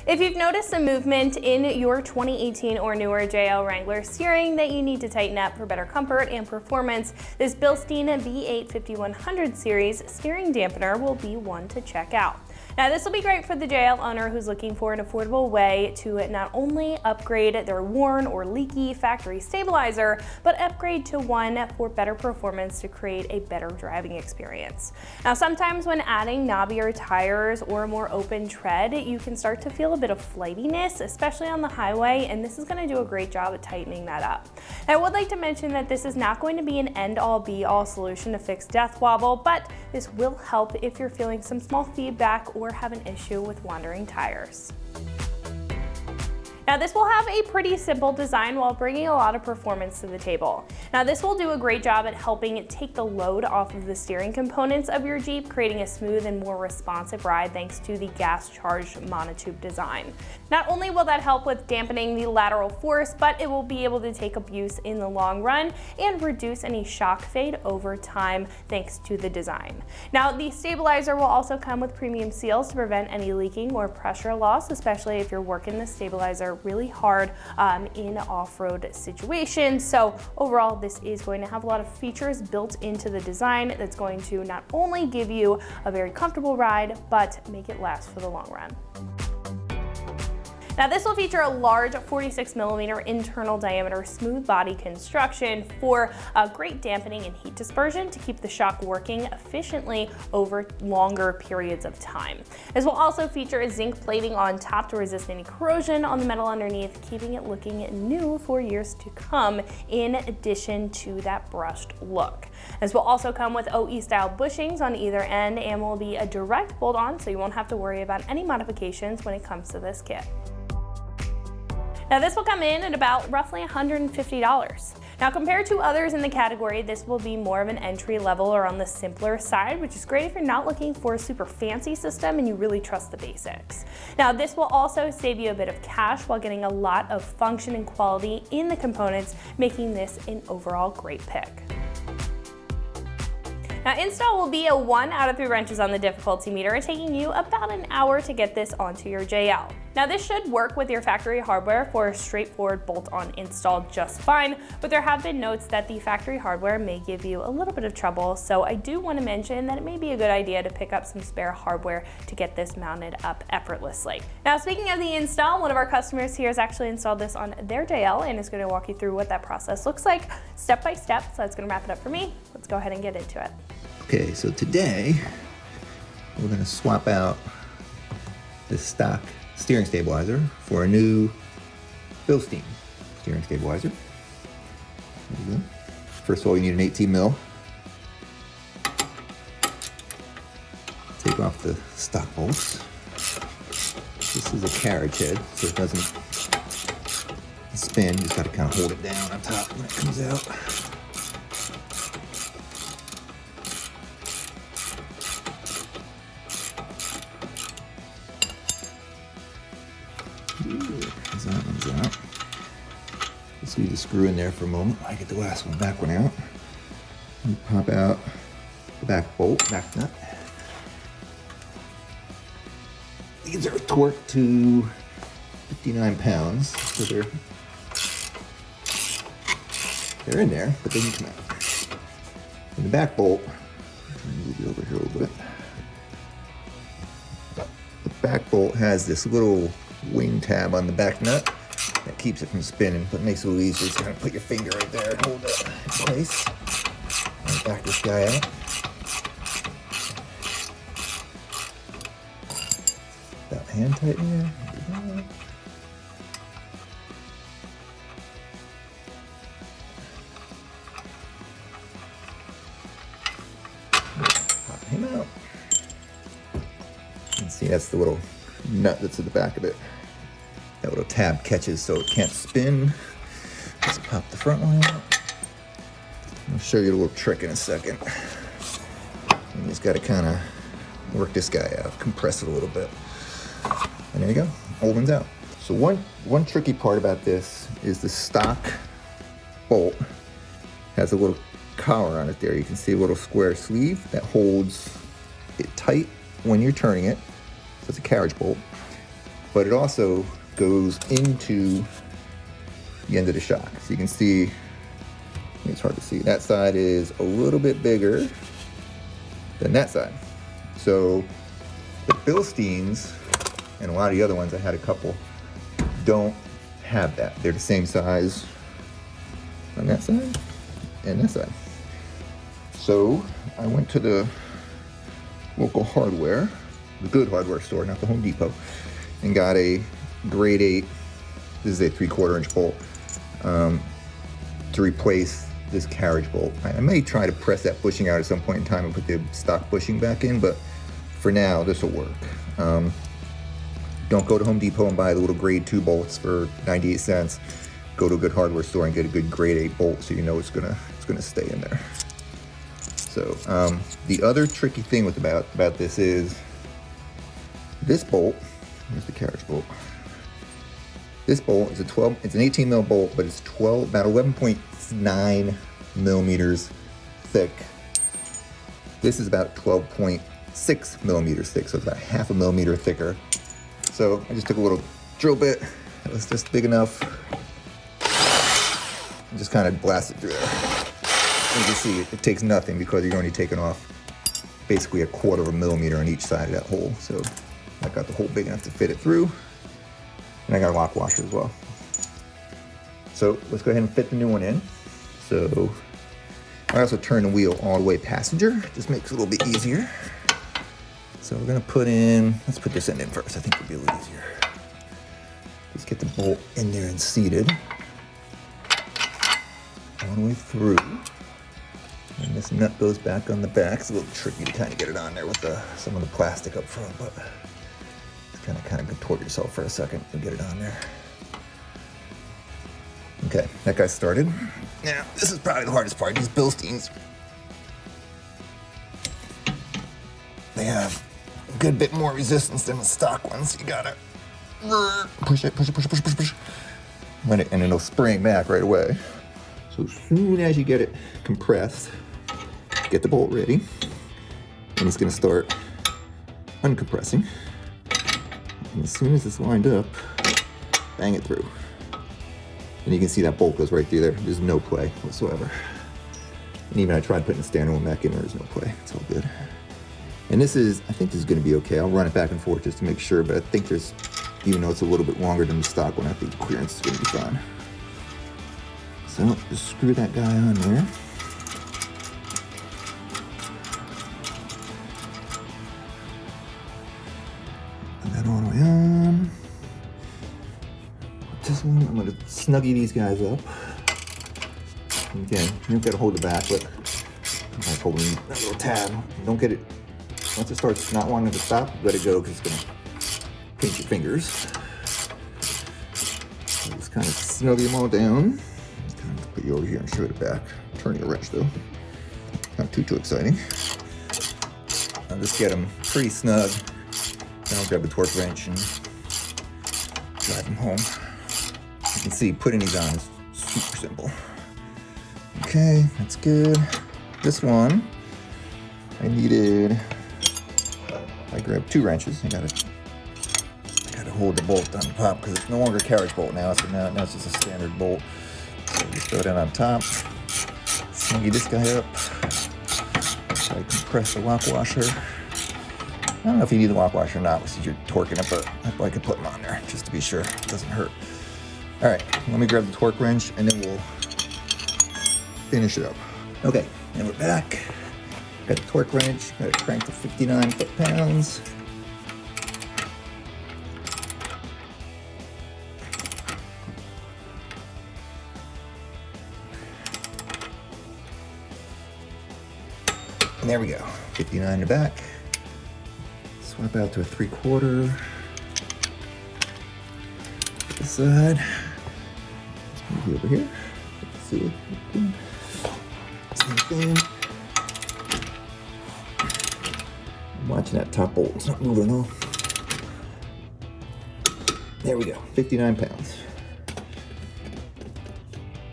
If you've noticed some movement in your 2018 or newer JL Wrangler steering that you need to tighten up for better comfort and performance, this Bilstein V8 5100 series steering dampener will be one to check out. Now this will be great for the JL owner who's looking for an affordable way to not only upgrade their worn or leaky factory stabilizer, but upgrade to one for better performance to create a better driving experience. Now sometimes when adding knobbier tires or a more open tread, you can start to feel a bit of flightiness, especially on the highway, and this is going to do a great job at tightening that up. Now, I would like to mention that this is not going to be an end-all be-all solution to fix death wobble, but this will help if you're feeling some small feedback or have an issue with wandering tires. Now this will have a pretty simple design while bringing a lot of performance to the table. Now this will do a great job at helping take the load off of the steering components of your Jeep, creating a smooth and more responsive ride thanks to the gas-charged monotube design. Not only will that help with dampening the lateral force, but it will be able to take abuse in the long run and reduce any shock fade over time thanks to the design. Now the stabilizer will also come with premium seals to prevent any leaking or pressure loss, especially if you're working the stabilizer really hard in off-road situations. So overall, this is going to have a lot of features built into the design that's going to not only give you a very comfortable ride, but make it last for the long run. Now this will feature a large 46mm internal diameter smooth body construction for great dampening and heat dispersion to keep the shock working efficiently over longer periods of time. This will also feature a zinc plating on top to resist any corrosion on the metal underneath, keeping it looking new for years to come in addition to that brushed look. This will also come with OE style bushings on either end and will be a direct bolt on, so you won't have to worry about any modifications when it comes to this kit. Now this will come in at about roughly $150. Now compared to others in the category, this will be more of an entry level or on the simpler side, which is great if you're not looking for a super fancy system and you really trust the basics. Now this will also save you a bit of cash while getting a lot of function and quality in the components, making this an overall great pick. Now install will be a 1 out of 3 wrenches on the difficulty meter, taking you about an hour to get this onto your JL. Now this should work with your factory hardware for a straightforward bolt-on install just fine, but there have been notes that the factory hardware may give you a little bit of trouble, so I do want to mention that it may be a good idea to pick up some spare hardware to get this mounted up effortlessly. Now speaking of the install, one of our customers here has actually installed this on their JL and is going to walk you through what that process looks like step by step, so that's going to wrap it up for me. Let's go ahead and get into it. Okay, so today we're going to swap out this stock steering stabilizer for a new Bilstein steering stabilizer. There you go. First of all, you need an 18 mil. Take off the stock bolts. This is a carriage head, so it doesn't spin. You just got to kind of hold it down on top when it comes out. That one's out. Let's leave the screw in there for a moment while I get the last one, back one out. And pop out the back bolt, back nut. These are torqued to 59 pounds, so they're in there, but they can come out. And the back bolt, move you over here a little bit. The back bolt has this little wing tab on the back nut that keeps it from spinning, but makes it a little easier. Just kind of put your finger right there and hold it in place. And back this guy out. About hand tightening there. Pop him out. And see, that's the little nut that's at the back of it. That little tab catches so it can't spin. Let's pop the front one out. I'll show you a little trick in a second. You just got to kind of work this guy out, compress it a little bit. And there you go, old one's out. So one tricky part about this is the stock bolt has a little collar on it there. You can see a little square sleeve that holds it tight when you're turning it. So it's a carriage bolt. but it also goes into the end of the shock. So you can see, it's hard to see, that side is a little bit bigger than that side. So the Bilsteins and a lot of the other ones, I had a couple, don't have that. They're the same size on that side and that side. So I went to the local hardware, the good hardware store, not the Home Depot, and got a grade 8, this is a 3/4 inch bolt, to replace this carriage bolt. I may try to press that bushing out at some point in time and put the stock bushing back in, but for now, this will work. Don't go to Home Depot and buy the little grade 2 bolts for 98 cents. Go to a good hardware store and get a good grade 8 bolt so you know it's gonna stay in there. So the other tricky thing about this is this bolt. Here's the carriage bolt. This bolt is it's an 18 mil bolt, but it's about 11.9 millimeters thick. This is about 12.6 millimeters thick, so it's about half a millimeter thicker. So I just took a little drill bit that was just big enough and just kind of blast it through there. You can see it takes nothing because you're only taking off basically 1/4 millimeter on each side of that hole. So I got the hole big enough to fit it through, and I got a lock washer as well. So let's go ahead and fit the new one in. So I also turn the wheel all the way passenger, just makes it a little bit easier. So we're gonna let's put this end in first. I think it'll be a little easier. Just get the bolt in there and seated all the way through. And this nut goes back on the back. It's a little tricky to kind of get it on there with some of the plastic up front, but just kind of contort yourself for a second and get it on there. Okay, that guy started. Now, this is probably the hardest part. These Bilsteins, they have a good bit more resistance than the stock ones. You gotta push it, push. And it'll spring back right away. So as soon as you get it compressed, get the bolt ready, and it's gonna start uncompressing. And as soon as it's lined up, bang it through. And you can see that bolt goes right through there. There's no play whatsoever. And even I tried putting the standard one back in, there's no play. It's all good. And I think this is gonna be okay. I'll run it back and forth just to make sure, but I think even though it's a little bit longer than the stock one, I think the clearance is gonna be fine. So just screw that guy on there. Put that all the way on. This one, I'm gonna snuggie these guys up. Again, you don't gotta hold the back, but I'm like holding that little tab. Don't get it, once it starts not wanting to stop, let it go because it's gonna pinch your fingers. So just kind of snuggie them all down. Put you over here and show it back. Turn your wrench though. Not too exciting. I'll just get them pretty snug. Then I'll grab the torque wrench and drive them home. You can see putting these on is super simple. Okay, that's good. This one, I grabbed 2 wrenches. I gotta hold the bolt on the top because it's no longer a carriage bolt now. So now it's just a standard bolt. So just throw it in on top, snuggie this guy up, try to compress the lock washer. I don't know if you need the lock washer or not since you're torquing it, but I like to put them on there just to be sure it doesn't hurt. All right, let me grab the torque wrench and then we'll finish it up. Okay, and we're back. Got the torque wrench, got it cranked to 59 foot-pounds. And there we go, 59 in the back. Swap out to a 3/4. This side. Let's move it over here. Let's see it. Same thing. I'm watching that top bolt. It's not moving at all. There we go, 59 pounds.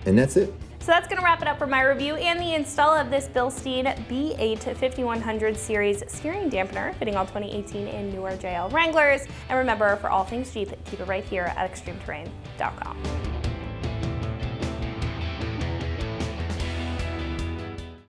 And that's it. So that's going to wrap it up for my review and the install of this Bilstein B8 5100 series steering dampener fitting all 2018 and newer JL Wranglers. And remember, for all things Jeep, keep it right here at extremeterrain.com.